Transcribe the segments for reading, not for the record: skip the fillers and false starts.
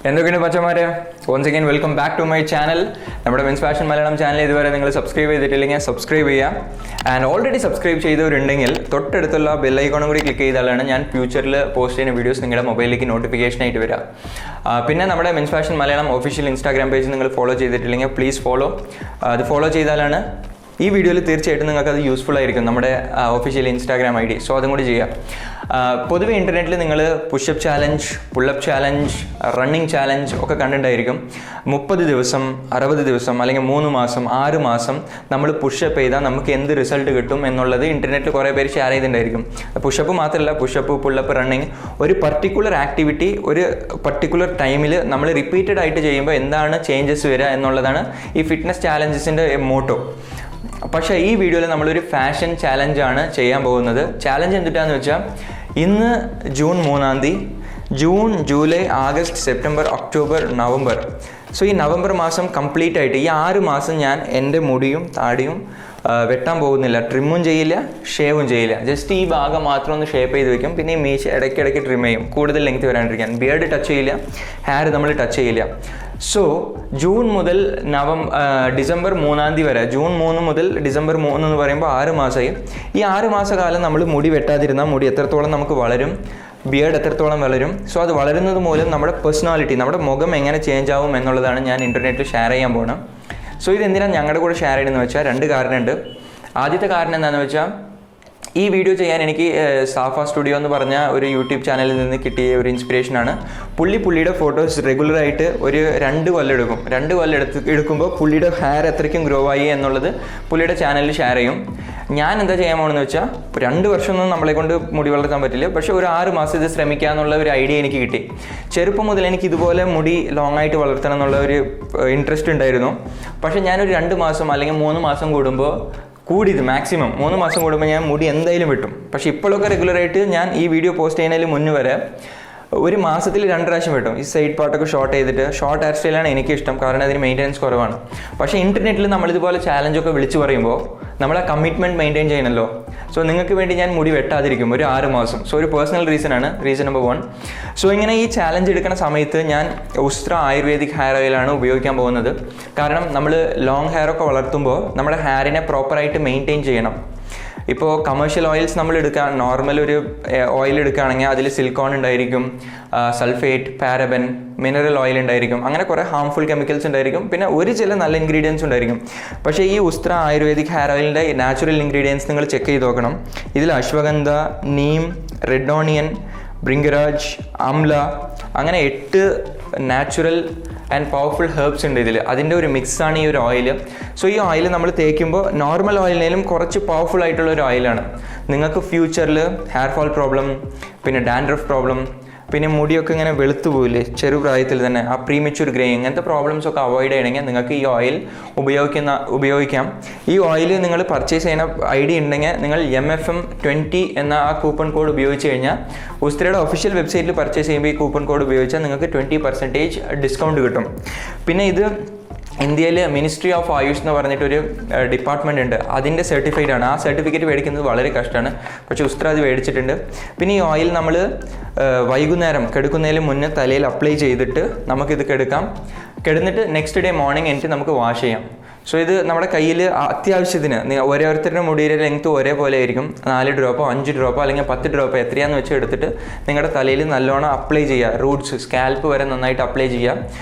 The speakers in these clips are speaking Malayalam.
എന്തൊക്കെയുണ്ട് പച്ചമാരെ? Once again welcome back to my channel. നമ്മുടെ മെൻസ് ഫാഷൻ മലയാളം ചാനൽ ഇതുവരെ നിങ്ങൾ സബ്സ്ക്രൈബ് ചെയ്തിട്ടില്ലെങ്കിൽ സബ്സ്ക്രൈബ് ചെയ്യുക. ആൻഡ് ഓൾറെഡി സബ്സ്ക്രൈബ് ചെയ്തവരുണ്ടെങ്കിൽ തൊട്ടടുത്തുള്ള ബെല്ലൈക്കോണും കൂടി ക്ലിക്ക് ചെയ്താലാണ് ഞാൻ ഫ്യൂച്ചറിൽ പോസ്റ്റ് ചെയ്യുന്ന വീഡിയോസ് നിങ്ങളുടെ മൊബൈലിലേക്ക് നോട്ടിഫിക്കേഷൻ ആയിട്ട് വരിക. പിന്നെ നമ്മുടെ men's fashion Malayalam official Instagram page നിങ്ങൾ ഫോളോ ചെയ്തിട്ടില്ലെങ്കിൽ പ്ലീസ് ഫോളോ. അത് ഫോളോ ചെയ്താലാണ് ഈ വീഡിയോയിൽ തീർച്ചയായിട്ടും നിങ്ങൾക്ക് അത് യൂസ്ഫുൾ ആയിരിക്കും, നമ്മുടെ ഒഫീഷ്യൽ ഇൻസ്റ്റാഗ്രാം ID. സോ അതും കൂടി ചെയ്യാം. പൊതുവെ ഇൻ്റർനെറ്റിൽ നിങ്ങൾ pushup challenge, pullup challenge, running challenge ഒക്കെ കണ്ടിട്ടുണ്ടായിരിക്കും. 30 ദിവസം, 60 ദിവസം അല്ലെങ്കിൽ 3 മാസം, 6 മാസം നമ്മൾ പുഷപ്പ് ചെയ്താൽ നമുക്ക് എന്ത് റിസൾട്ട് കിട്ടും എന്നുള്ളത് ഇൻ്റർനെറ്റിൽ കുറേ പേര് ഷെയർ ചെയ്തിട്ടുണ്ടായിരിക്കും. പുഷപ്പ് മാത്രമല്ല, പുഷപ്പ്, പുള്ളപ്പ്, റണ്ണിങ്, ഒരു പർട്ടിക്കുലർ ആക്ടിവിറ്റി ഒരു പർട്ടിക്കുലർ ടൈമിൽ നമ്മൾ റിപ്പീറ്റഡ് ആയിട്ട് ചെയ്യുമ്പോൾ എന്താണ് ചേഞ്ചസ് വരിക എന്നുള്ളതാണ് ഈ ഫിറ്റ്നസ് ചാലഞ്ചസിൻ്റെ മോട്ടോ. പക്ഷേ ഈ വീഡിയോയിൽ നമ്മളൊരു ഫാഷൻ ചാലഞ്ചാണ് ചെയ്യാൻ പോകുന്നത്. ചാലഞ്ച് എന്തിട്ടാന്ന് വെച്ചാൽ, ഇന്ന് June 3 June, July, August, September, October, November. So ഈ നവംബർ മാസം കംപ്ലീറ്റ് ആയിട്ട് ഈ 6 മാസം ഞാൻ എൻ്റെ മുടിയും താടിയും വെട്ടാൻ പോകുന്നില്ല. ട്രിമ്മും ചെയ്യില്ല, ഷേവും ചെയ്യില്ല. ജസ്റ്റ് ഈ ഭാഗം മാത്രം ഒന്ന് ഷേപ്പ് ചെയ്ത് വെക്കും. പിന്നെ ഈ മീശ ഇടയ്ക്കിടയ്ക്ക് ട്രിം ചെയ്യും, കൂടുതൽ ലെങ്ത് വരാണ്ടിരിക്കാൻ. ബിയർഡ് ടച്ച് ചെയ്യില്ല, ഹെയർ നമ്മൾ ടച്ച് ചെയ്യില്ല. സോ ജൂൺ മുതൽ ഡിസംബർ 3 വരെ, ജൂൺ 3 മുതൽ ഡിസംബർ 3 എന്ന് പറയുമ്പോൾ 6 മാസമായി. ഈ 6 മാസക്കാലം നമ്മൾ മുടി വെട്ടാതിരുന്നാൽ മുടി എത്രത്തോളം നമുക്ക് വളരും, ബിയർഡ് എത്രത്തോളം വളരും. സോ അത് വളരുന്നത് മൂലം നമ്മുടെ പേഴ്സണാലിറ്റി, നമ്മുടെ മുഖം എങ്ങനെ ചേഞ്ച് ആവും എന്നുള്ളതാണ് ഞാൻ ഇൻ്റർനെറ്റിൽ ഷെയർ ചെയ്യാൻ പോകുന്നത്. സോ ഇതെന്തിനാണ് ഞങ്ങളുടെ കൂടെ ഷെയർ ചെയ്യണമെന്ന് വെച്ചാൽ 2 കാരണമുണ്ട്. ആദ്യത്തെ കാരണം എന്താണെന്ന് വെച്ചാൽ, ഈ വീഡിയോ ചെയ്യാൻ എനിക്ക് സാഫ സ്റ്റുഡിയോ എന്ന് പറഞ്ഞ ഒരു യൂട്യൂബ് ചാനലിൽ നിന്ന് കിട്ടിയ ഒരു ഇൻസ്പിറേഷനാണ്. പുള്ളിയുടെ ഫോട്ടോസ് റെഗുലറായിട്ട് ഒരു 2 കൊല്ലം എടുക്കും. 2 കൊല്ലം എടുക്കുമ്പോൾ പുള്ളിയുടെ ഹെയർ എത്രയ്ക്കും ഗ്രോ ആയി എന്നുള്ളത് പുള്ളിയുടെ ചാനലിൽ ഷെയർ ചെയ്യും. ഞാൻ എന്താ ചെയ്യാൻ പോകുന്നത് വെച്ചാൽ, 2 വർഷമൊന്നും നമ്മളെ കൊണ്ട് മുടി വളർത്താൻ പറ്റില്ല, പക്ഷേ ഒരു 6 മാസം ഇത് ശ്രമിക്കുക എന്നുള്ള ഒരു ഐഡിയ എനിക്ക് കിട്ടി. ചെറുപ്പം മുതൽ എനിക്ക് ഇതുപോലെ മുടി ലോങ് ആയിട്ട് വളർത്തണം എന്നുള്ള ഒരു ഇൻട്രസ്റ്റ് ഉണ്ടായിരുന്നു. പക്ഷേ ഞാനൊരു 2 മാസം അല്ലെങ്കിൽ 3 മാസം കൂടുമ്പോൾ, കൂടിയത് മാക്സിമം 3 മാസം കൂടുമ്പോൾ ഞാൻ മുടി എന്തായാലും വെട്ടും. പക്ഷേ ഇപ്പോഴൊക്കെ റെഗുലറായിട്ട് ഞാൻ ഈ വീഡിയോ പോസ്റ്റ് ചെയ്യുന്നതിന് മുന്നേ വരെ ഒരു മാസത്തിൽ 2 പ്രാവശ്യം വെട്ടും. ഈ സൈഡ് പാർട്ടൊക്കെ ഷോർട്ട് ചെയ്തിട്ട്, ഷോർട്ട് ഹെയർ സ്റ്റൈലാണ് എനിക്കിഷ്ടം, കാരണം അതിന് മെയിൻ്റെനൻസ് കുറവാണ്. പക്ഷേ ഇൻ്റർനെറ്റിൽ നമ്മളിതുപോലെ ചാലഞ്ചൊക്കെ വിളിച്ച് പറയുമ്പോൾ നമ്മൾ ആ കമ്മിറ്റ്മെൻറ്റ് മെയിൻറ്റെയിൻ ചെയ്യണമല്ലോ. സോ നിങ്ങൾക്ക് വേണ്ടി ഞാൻ മുടി വെട്ടാതിരിക്കും ഒരു 6 മാസം. സോ ഒരു പേഴ്സണൽ റീസൺ നമ്പർ 1. സോ ഇങ്ങനെ ഈ ചാലഞ്ച് എടുക്കുന്ന സമയത്ത് ഞാൻ USTRAA ആയുർവേദിക് ഹെയർ ഓയിലാണ് ഉപയോഗിക്കാൻ പോകുന്നത്. കാരണം നമ്മൾ ലോങ് ഹെയർ ഒക്കെ വളർത്തുമ്പോൾ നമ്മുടെ ഹെയറിനെ പ്രോപ്പറായിട്ട് മെയിൻറ്റെയിൻ ചെയ്യണം. ഇപ്പോൾ കമേഴ്ഷ്യൽ ഓയിൽസ് നമ്മൾ എടുക്കുക, നോർമൽ ഒരു ഓയിൽ എടുക്കുകയാണെങ്കിൽ അതിൽ സിലിക്കോൺ ഉണ്ടായിരിക്കും, സൾഫേറ്റ്, പാരബൻ, മിനറൽ ഓയിൽ ഉണ്ടായിരിക്കും, അങ്ങനെ കുറേ ഹാംഫുൾ കെമിക്കൽസ് ഉണ്ടായിരിക്കും. പിന്നെ ചില നല്ല ഇൻഗ്രീഡിയൻസ് ഉണ്ടായിരിക്കും. പക്ഷേ ഈ USTRAA ആയുർവേദിക് ഹെയർ ഓയിലിൻ്റെ നാച്ചുറൽ ഇൻഗ്രീഡിയൻസ് നിങ്ങൾ ചെക്ക് ചെയ്ത് നോക്കണം. ഇതിൽ അശ്വഗന്ധ, നീം, റെഡ് ഓണിയൻ, ബ്രിങ്കരാജ്, ആംല, അങ്ങനെ 8 നാച്ചുറൽ ആൻഡ് പവർഫുൾ ഹെർബ്സ് ഉണ്ട് ഇതിൽ. അതിൻ്റെ ഒരു മിക്സാണ് ഈ ഒരു ഓയിൽ. സോ ഈ ഓയിൽ നമ്മൾ തേക്കുമ്പോൾ നോർമൽ ഓയിലിനേലും കുറച്ച് പവർഫുൾ ആയിട്ടുള്ള ഒരു ഓയിലാണ്. നിങ്ങൾക്ക് ഫ്യൂച്ചറിൽ ഹെയർ ഫോൾ പ്രോബ്ലം, പിന്നെ ഡാൻഡ്രഫ് പ്രോബ്ലം, പിന്നെ മുടിയൊക്കെ ഇങ്ങനെ വെളുത്തു പോയില്ലേ ചെറുപ്രായത്തിൽ തന്നെ, ആ പ്രീമച്യൂർ ഗ്രേ, ഇങ്ങനത്തെ പ്രോബ്ലംസ് ഒക്കെ അവോയ്ഡ് ചെയ്യണമെങ്കിൽ നിങ്ങൾക്ക് ഈ ഓയിൽ ഉപയോഗിക്കാം. ഈ ഓയിൽ നിങ്ങൾ പർച്ചേസ് ചെയ്യുന്ന ID ഉണ്ടെങ്കിൽ നിങ്ങൾ MFM20 എന്ന ആ കൂപ്പൺ കോഡ് ഉപയോഗിച്ച് കഴിഞ്ഞാൽ USTRAയുടെ ഒഫീഷ്യൽ വെബ്സൈറ്റിൽ പർച്ചേസ് ചെയ്യുമ്പോൾ ഈ കൂപ്പൺ കോഡ് ഉപയോഗിച്ചാൽ നിങ്ങൾക്ക് 20% ഡിസ്കൗണ്ട് കിട്ടും. പിന്നെ ഇത് ഇന്ത്യയിൽ മിനിസ്ട്രി ഓഫ് ആയുഷ് എന്ന് പറഞ്ഞിട്ടൊരു ഡിപ്പാർട്ട്മെൻ്റ് ഉണ്ട്, അതിൻ്റെ സർട്ടിഫൈഡ് ആണ്. ആ സർട്ടിഫിക്കറ്റ് മേടിക്കുന്നത് വളരെ കഷ്ടമാണ്, പക്ഷേ USTRAA അത് മേടിച്ചിട്ടുണ്ട്. പിന്നെ ഈ ഓയിൽ നമ്മൾ വൈകുന്നേരം കിടക്കുന്നതിന് മുന്നേ തലയിൽ അപ്ലൈ ചെയ്തിട്ട് നമുക്കിത് കിടന്നിട്ട് നെക്സ്റ്റ് ഡേ മോർണിംഗ് എനിക്ക് നമുക്ക് വാഷ് ചെയ്യാം. സോ ഇത് നമ്മുടെ കയ്യിൽ അത്യാവശ്യത്തിന്, ഓരോരുത്തരുടെ മുടിയുടെ ലെങ്ത്ത് ഒരേപോലെ ആയിരിക്കും. 4 ഡ്രോപ്പോ 5 ഡ്രോപ്പോ അല്ലെങ്കിൽ 10 ഡ്രോപ്പോ എത്രയാണെന്ന് വെച്ച് എടുത്തിട്ട് നിങ്ങളുടെ തലയിൽ നല്ലോണം അപ്ലൈ ചെയ്യുക. റൂട്ട്സ്, സ്കാൽപ്പ് വരെ നന്നായിട്ട് അപ്ലൈ ചെയ്യുക.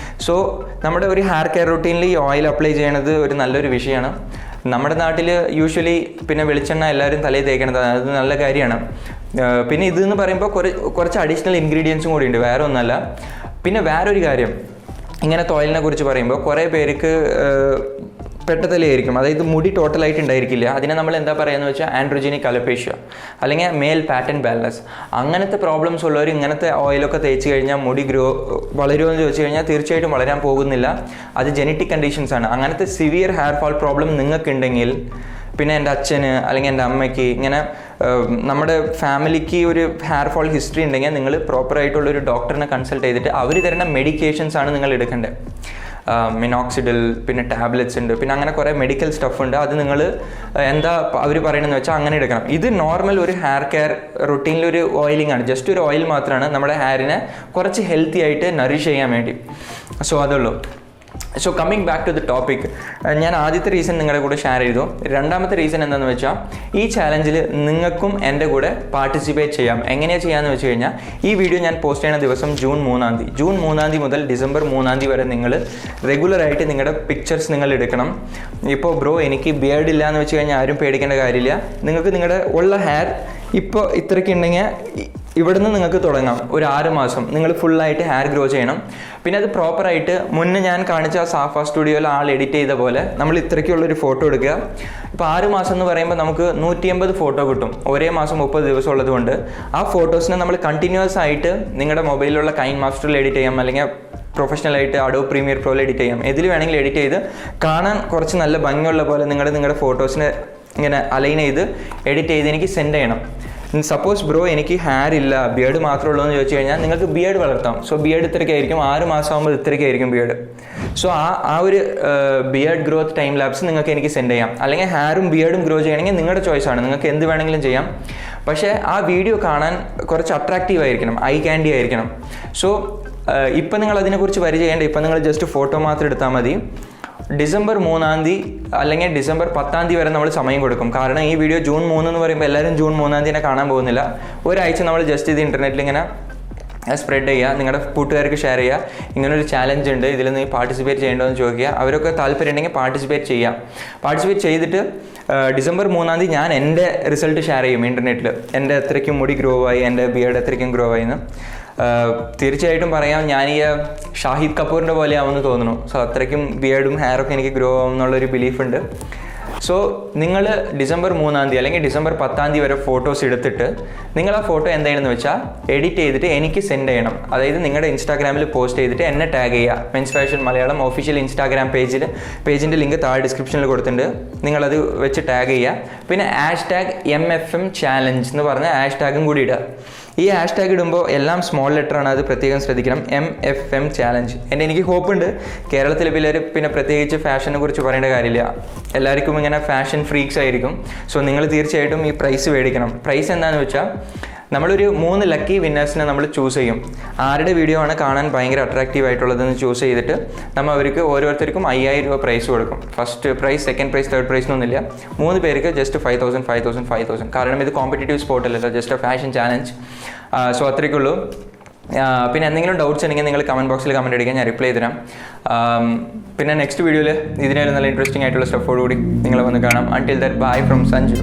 സോ നമ്മുടെ ഒരു ഹെയർ കെയർ റൂട്ടീനിൽ ഈ ഓയിൽ അപ്ലൈ ചെയ്യണത് ഒരു നല്ലൊരു വിഷയമാണ്. നമ്മുടെ നാട്ടിൽ യൂഷ്വലി പിന്നെ വെളിച്ചെണ്ണ എല്ലാവരും തലയിൽ തേക്കണത്, അത് നല്ല കാര്യമാണ്. പിന്നെ ഇതെന്ന് പറയുമ്പോൾ കുറച്ച് അഡീഷണൽ ഇൻഗ്രീഡിയൻസും കൂടി ഉണ്ട്, വേറെ ഒന്നല്ല. പിന്നെ വേറൊരു കാര്യം, ഇങ്ങനത്തെ ഓയിലിനെ കുറിച്ച് പറയുമ്പോൾ കുറേ പേർക്ക് പെട്ടതലയായിരിക്കും, അതായത് മുടി ടോട്ടലായിട്ട് ഉണ്ടായിരിക്കില്ല. അതിനെ നമ്മൾ എന്താ പറയുകയെന്ന് വെച്ചാൽ ആൻഡ്രോജനിക് അലോപേഷ്യ അല്ലെങ്കിൽ മെയിൽ പാറ്റേൺ ബാലൻസ്. അങ്ങനത്തെ പ്രോബ്ലംസ് ഉള്ളവർ ഇങ്ങനത്തെ ഓയിലൊക്കെ തേച്ച് കഴിഞ്ഞാൽ മുടി വളരുമോ എന്ന് ചോദിച്ചു കഴിഞ്ഞാൽ തീർച്ചയായിട്ടും വളരാൻ പോകുന്നില്ല. അത് ജനറ്റിക് കണ്ടീഷൻസ് ആണ്. അങ്ങനത്തെ സിവിയർ ഹെയർ ഫോൾ പ്രോബ്ലം നിങ്ങൾക്കുണ്ടെങ്കിൽ, പിന്നെ എൻ്റെ അച്ഛന് അല്ലെങ്കിൽ എൻ്റെ അമ്മയ്ക്ക്, ഇങ്ങനെ നമ്മുടെ ഫാമിലിക്ക് ഒരു ഹെയർ ഫോൾ ഹിസ്റ്ററി ഉണ്ടെങ്കിൽ നിങ്ങൾ പ്രോപ്പറായിട്ടുള്ളൊരു ഡോക്ടറിനെ കൺസൾട്ട് ചെയ്തിട്ട് അവർ തരുന്ന മെഡിക്കേഷൻസ് ആണ് നിങ്ങൾ എടുക്കേണ്ടത്. മിനോക്സിഡിൽ, പിന്നെ ടാബ്ലറ്റ്സ് ഉണ്ട്, പിന്നെ അങ്ങനെ കുറേ മെഡിക്കൽ സ്റ്റഫ് ഉണ്ട്. അത് നിങ്ങൾ എന്താ അവർ പറയണമെന്ന് വെച്ചാൽ അങ്ങനെ എടുക്കണം. ഇത് നോർമൽ ഒരു ഹെയർ കെയർ റുട്ടീനിലൊരു ഓയിലിംഗ് ആണ്, ജസ്റ്റ് ഒരു ഓയിൽ മാത്രമാണ് നമ്മുടെ ഹെയറിനെ കുറച്ച് ഹെൽത്തി ആയിട്ട് നറിഷ് ചെയ്യാൻ വേണ്ടി. സോ അതുള്ളൂ. So coming back to the topic, ഞാൻ ആദ്യത്തെ റീസൺ നിങ്ങളുടെ കൂടെ ഷെയർ ചെയ്തു. രണ്ടാമത്തെ റീസൺ എന്താണെന്ന് വെച്ചാൽ ഈ ചാലഞ്ചിൽ നിങ്ങൾക്കും എൻ്റെ കൂടെ പാർട്ടിസിപ്പേറ്റ് ചെയ്യാം. എങ്ങനെയാണ് ചെയ്യാമെന്ന് വെച്ച് കഴിഞ്ഞാൽ ഈ വീഡിയോ ഞാൻ പോസ്റ്റ് ചെയ്യുന്ന ദിവസം ജൂൺ 3 മുതൽ ഡിസംബർ 3 വരെ നിങ്ങൾ റെഗുലറായിട്ട് നിങ്ങളുടെ പിക്ചേഴ്സ് നിങ്ങൾ എടുക്കണം. ഇപ്പോൾ ബ്രോ എനിക്ക് ബിയർഡ് ഇല്ല എന്ന് വെച്ച് കഴിഞ്ഞാൽ ആരും പേടിക്കേണ്ട കാര്യമില്ല. നിങ്ങൾക്ക് നിങ്ങളുടെ ഉള്ള ഹെയർ ഇപ്പോൾ ഇത്രയ്ക്ക് ഉണ്ടെങ്കിൽ ഇവിടുന്ന് നിങ്ങൾക്ക് തുടങ്ങാം. ഒരു 6 മാസം നിങ്ങൾ ഫുള്ളായിട്ട് ഹെയർ ഗ്രോ ചെയ്യണം. പിന്നെ അത് പ്രോപ്പറായിട്ട് മുന്നേ ഞാൻ കാണിച്ച സാഫ സ്റ്റുഡിയോയിൽ ആൾ എഡിറ്റ് ചെയ്ത പോലെ നമ്മൾ ഇത്രയ്ക്കുള്ളൊരു ഫോട്ടോ എടുക്കുക. ഇപ്പോൾ 6 മാസം എന്ന് പറയുമ്പോൾ നമുക്ക് 180 ഫോട്ടോ കിട്ടും. ഒരേ മാസം 30 ദിവസം ഉള്ളതുകൊണ്ട് ആ ഫോട്ടോസിനെ നമ്മൾ കണ്ടിന്യൂസ് ആയിട്ട് നിങ്ങളുടെ മൊബൈലിലുള്ള കൈൻ മാസ്റ്ററിൽ എഡിറ്റ് ചെയ്യാം, അല്ലെങ്കിൽ പ്രൊഫഷണലായിട്ട് അഡോബ് പ്രീമിയർ പ്രോയിൽ എഡിറ്റ് ചെയ്യാം. ഇതിൽ വേണമെങ്കിൽ എഡിറ്റ് ചെയ്ത് കാണാൻ കുറച്ച് നല്ല ഭംഗിയുള്ള പോലെ നിങ്ങളുടെ ഫോട്ടോസിനെ ഇങ്ങനെ അലൈൻ ചെയ്ത് എഡിറ്റ് ചെയ്ത് എനിക്ക് സെൻഡ് ചെയ്യണം. സപ്പോസ് ബ്രോ എനിക്ക് ഹെയർ ഇല്ല, ബിയർഡ് മാത്രമേ ഉള്ളൂ എന്ന് ചോദിച്ചു കഴിഞ്ഞാൽ നിങ്ങൾക്ക് ബിയർഡ് വളർത്താം. സോ ബിയർഡ് ഇത്രയ്ക്കായിരിക്കും, 6 മാസം ആകുമ്പോൾ ഇത്രയ്ക്കായിരിക്കും ബിയർഡ്. സോ ആ ഒരു ബിയർഡ് ഗ്രോത്ത് ടൈം ലാപ്സ് നിങ്ങൾക്ക് എനിക്ക് സെൻഡ് ചെയ്യാം. അല്ലെങ്കിൽ ഹെയറും ബിയർഡും ഗ്രോ ചെയ്യണമെങ്കിൽ നിങ്ങളുടെ ചോയ്സാണ്, നിങ്ങൾക്ക് എന്ത് വേണമെങ്കിലും ചെയ്യാം. പക്ഷേ ആ വീഡിയോ കാണാൻ കുറച്ച് അട്രാക്റ്റീവ് ആയിരിക്കണം, ഐ ക്യാൻഡി ആയിരിക്കണം. സോ ഇപ്പം നിങ്ങൾ അതിനെക്കുറിച്ച് വരി ചെയ്യേണ്ട, ഇപ്പം നിങ്ങൾ ജസ്റ്റ് ഫോട്ടോ മാത്രം എടുത്താൽ മതി. ഡിസംബർ 3 അല്ലെങ്കിൽ ഡിസംബർ 10 വരെ നമ്മൾ സമയം കൊടുക്കും. കാരണം ഈ വീഡിയോ ജൂൺ 3 എന്ന് പറയുമ്പോൾ എല്ലാവരും ജൂൺ 3 കാണാൻ പോകുന്നില്ല. ഒരാഴ്ച നമ്മൾ ജസ്റ്റ് ഇത് ഇൻ്റർനെറ്റിൽ ഇങ്ങനെ സ്പ്രെഡ് ചെയ്യുക, നിങ്ങളുടെ കൂട്ടുകാർക്ക് ഷെയർ ചെയ്യുക. ഇങ്ങനൊരു ചാലഞ്ച് ഉണ്ട്, ഇതിൽ നീ പാർട്ടിസിപ്പേറ്റ് ചെയ്യേണ്ടതെന്ന് ചോദിക്കുക. അവരൊക്കെ താല്പര്യം ഉണ്ടെങ്കിൽ പാർട്ടിസിപ്പേറ്റ് ചെയ്തിട്ട് ഡിസംബർ 3 ഞാൻ എൻ്റെ റിസൾട്ട് ഷെയർ ചെയ്യും ഇൻ്റർനെറ്റിൽ. എൻ്റെ എത്രയ്ക്കും മുടി ഗ്രോ ആയി, എൻ്റെ ബിയർഡ് എത്രയ്ക്കും ഗ്രോ ആയി എന്ന്. തീർച്ചയായിട്ടും പറയാം, ഞാൻ ഈ ഷാഹിദ് കപൂറിൻ്റെ പോലെ ആവുമെന്ന് തോന്നുന്നു. സോ അത്രയ്ക്കും ബിയർഡും ഹെയറൊക്കെ എനിക്ക് ഗ്രോ ആവും എന്നുള്ളൊരു ബിലീഫുണ്ട്. സോ നിങ്ങൾ ഡിസംബർ 3 അല്ലെങ്കിൽ ഡിസംബർ 10 വരെ ഫോട്ടോസ് എടുത്തിട്ട് നിങ്ങൾ ആ ഫോട്ടോ എന്താണെന്ന് വെച്ചാൽ എഡിറ്റ് ചെയ്തിട്ട് എനിക്ക് സെൻഡ് ചെയ്യണം. അതായത് നിങ്ങളുടെ ഇൻസ്റ്റാഗ്രാമിൽ പോസ്റ്റ് ചെയ്തിട്ട് എന്നെ ടാഗ് ചെയ്യുക. Men's fashion Malayalam official Instagram പേജിൻ്റെ ലിങ്ക് താഴെ ഡിസ്ക്രിപ്ഷനിൽ കൊടുത്തിട്ടുണ്ട്. നിങ്ങളത് വെച്ച് ടാഗ് ചെയ്യുക. പിന്നെ #MFM ചാലഞ്ച് എന്ന് പറഞ്ഞ #ടാഗും കൂടി ഇടുക. ഈ #ടാഗ് ഇടുമ്പോൾ എല്ലാം സ്മോൾ ലെറ്ററാണ്, അത് പ്രത്യേകം ശ്രദ്ധിക്കണം. MFM challenge. എനിക്ക് ഹോപ്പുണ്ട് കേരളത്തിലെ പിള്ളേർ പിന്നെ പ്രത്യേകിച്ച് ഫാഷനെ കുറിച്ച് പറയേണ്ട കാര്യമില്ല, എല്ലാവർക്കും ഇങ്ങനെ ഫാഷൻ ഫ്രീക്സ് ആയിരിക്കും. സോ നിങ്ങൾ തീർച്ചയായിട്ടും ഈ പ്രൈസ് മേടിക്കണം. പ്രൈസ് എന്താണെന്ന് വെച്ചാൽ നമ്മളൊരു 3 ലക്കി വിന്നേഴ്സിനെ നമ്മൾ ചൂസ് ചെയ്യും. ആരുടെ വീഡിയോ ആണ് കാണാൻ ഭയങ്കര അട്രാക്റ്റീവ് ആയിട്ടുള്ളതെന്ന് ചൂസ് ചെയ്തിട്ട് നമ്മൾ അവർക്ക് ഓരോരുത്തർക്കും 5000 രൂപ പ്രൈസ് കൊടുക്കും. First prize, second prize, third prize എന്നൊന്നുമില്ല. 3 പേർക്ക് ജസ്റ്റ് 5000. കാരണം ഇത് കോമ്പറ്റേറ്റീവ് സ്പോർട്ടല്ലല്ലോ, just a fashion challenge. So അത്രയ്ക്കുള്ളൂ. പിന്നെ എന്തെങ്കിലും ഡൗട്ട്സ് ഉണ്ടെങ്കിൽ നിങ്ങൾ കമൻറ്റ് ബോക്സിൽ കമൻറ്റ് അടിക്കാൻ, ഞാൻ റിപ്ലൈ തരാം. പിന്നെ നെക്സ്റ്റ് വീഡിയോയിൽ ഇതിനാലും നല്ല ഇൻട്രസ്റ്റിംഗ് ആയിട്ടുള്ള സ്റ്റഫോടുകൂടി നിങ്ങളെ വന്ന് കാണാം. Until that, bye from Sanju.